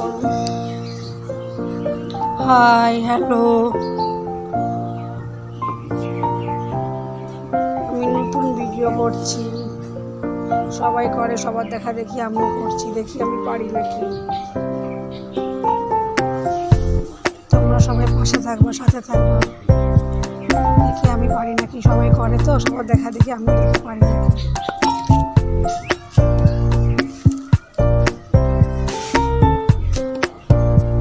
গরম। Hi hello, আমি নতুন ভিডিও করছি। সবাই করে, সবার দেখা দেখি আমিও করছি, দেখি আমি পারি নাকি। তোমরা সবাই পাশে থাকবা, সাথে থাকবা, দেখি আমি পারি নাকি। সবাই করে তো, সবার দেখা দেখি আমি দেখি পারি নাকি।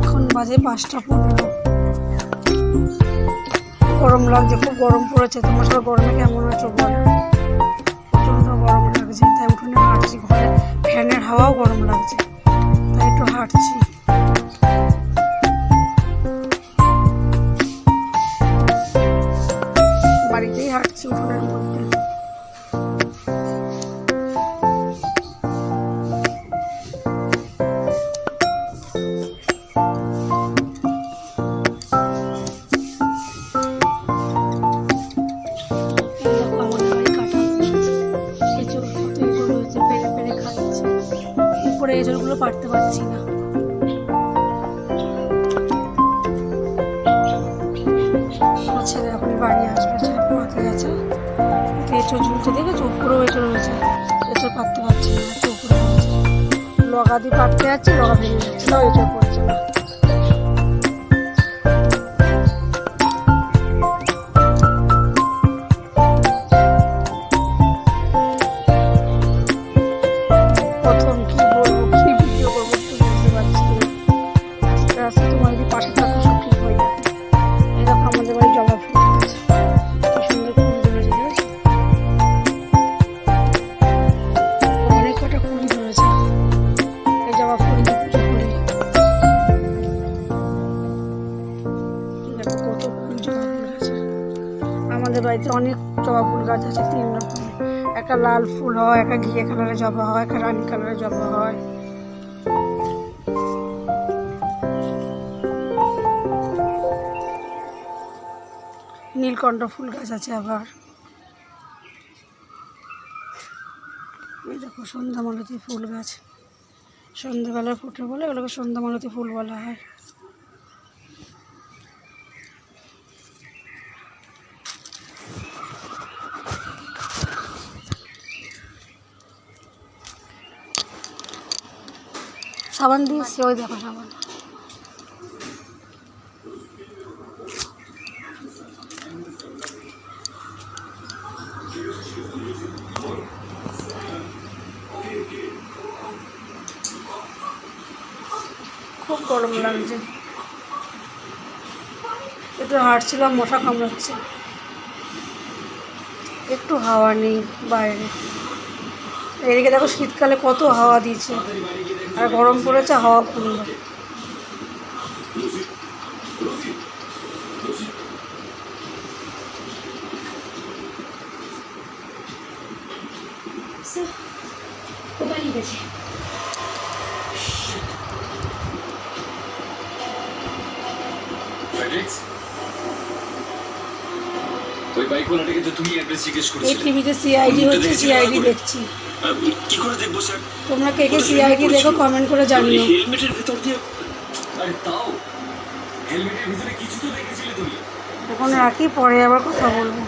এখন বাজে 5:15। গরম লাগছে, খুব গরম পড়েছে। তোমার সবাই গরমে কেমন আছো বলো? প্রচন্ড গরম লাগছে, তাই উঠোনে হাঁটছি। ঘরে ফ্যানের হাওয়াও গরম লাগছে, তাই একটু হাঁটছি। বাড়িতেই হাঁটছি উঠোনের মধ্যে। উপরে এজলগুলো পারতে পারছি না। ছেলে এখনই বাড়ি আসবে, পড়াতে গেছে। এঁচড় ঝুলছে, দেখেছো? উপরেও এঁচড় হয়েছে। এঁচড় পারতে পারছি না, একটু উপরে হয়েছে। লগা দিয়ে পারতে যাচ্ছি, লগা ভেঙে যাচ্ছে, তাও এঁচড় পড়ছে না। প্রথম কি বলবো, কি ভিডিও করবো একটু বুঝতে পারছি না। আস্তে আস্তে তোমার যদি পাশে থাকো সব ঠিক হয়ে যাবে। এই দেখো আমাদের বাড়ি জবা ফুল আছে, কি সুন্দর ফুল ধরেছে, দেখেছো? অনেক কটা ফুল ধরেছে। এই জবা ফুল দিয়ে পুজো করি। দেখো কত ফুল, জবা ফুল আছে। আমাদের বাড়িতে অনেক জবা ফুল গাছ আছে, 3 রকম। একটা লাল ফুল হয়, একটা ঘিয়ে কালারের জবা হয়, একটা রানী কালারের জবা হয়। নীলকণ্ঠ ফুল গাছ আছে আবার। এই দেখো সন্ধ্যামালতী ফুল গাছ, সন্ধ্যাবেলায় ফুটে বলে ওগুলোকে সন্ধ্যামালতী ফুল বলা হয়। সাবান দিয়েছি, ওই দেখো সাবান। খুব গরম লাগছে, একটু হাঁটছিলাম, মশা কামড়াচ্ছে। একটু হাওয়া নেই বাইরে। এদিকে দেখো শীতকালে কত হাওয়া দিয়েছে, আর গরম পড়েছে, হাওয়া কমলো। ওই বাইকওয়ালাটাকে তো তুমি অ্যাড্রেস জিজ্ঞেস করেছিলে। এই টিভিতে সিআইডি হচ্ছে, সিআইডি দেখছি। কি করে দেখবো স্যার? তোমরা কে কে সিআইডি দেখো কমেন্ট করে জানিও। হেলমেটের ভিতর দিয়ে, আরে তাও হেলমেটের ভিতরে কিছু তো দেখেছিলে তুমি। এখন রাখি, পরে আবার কথা বলবো।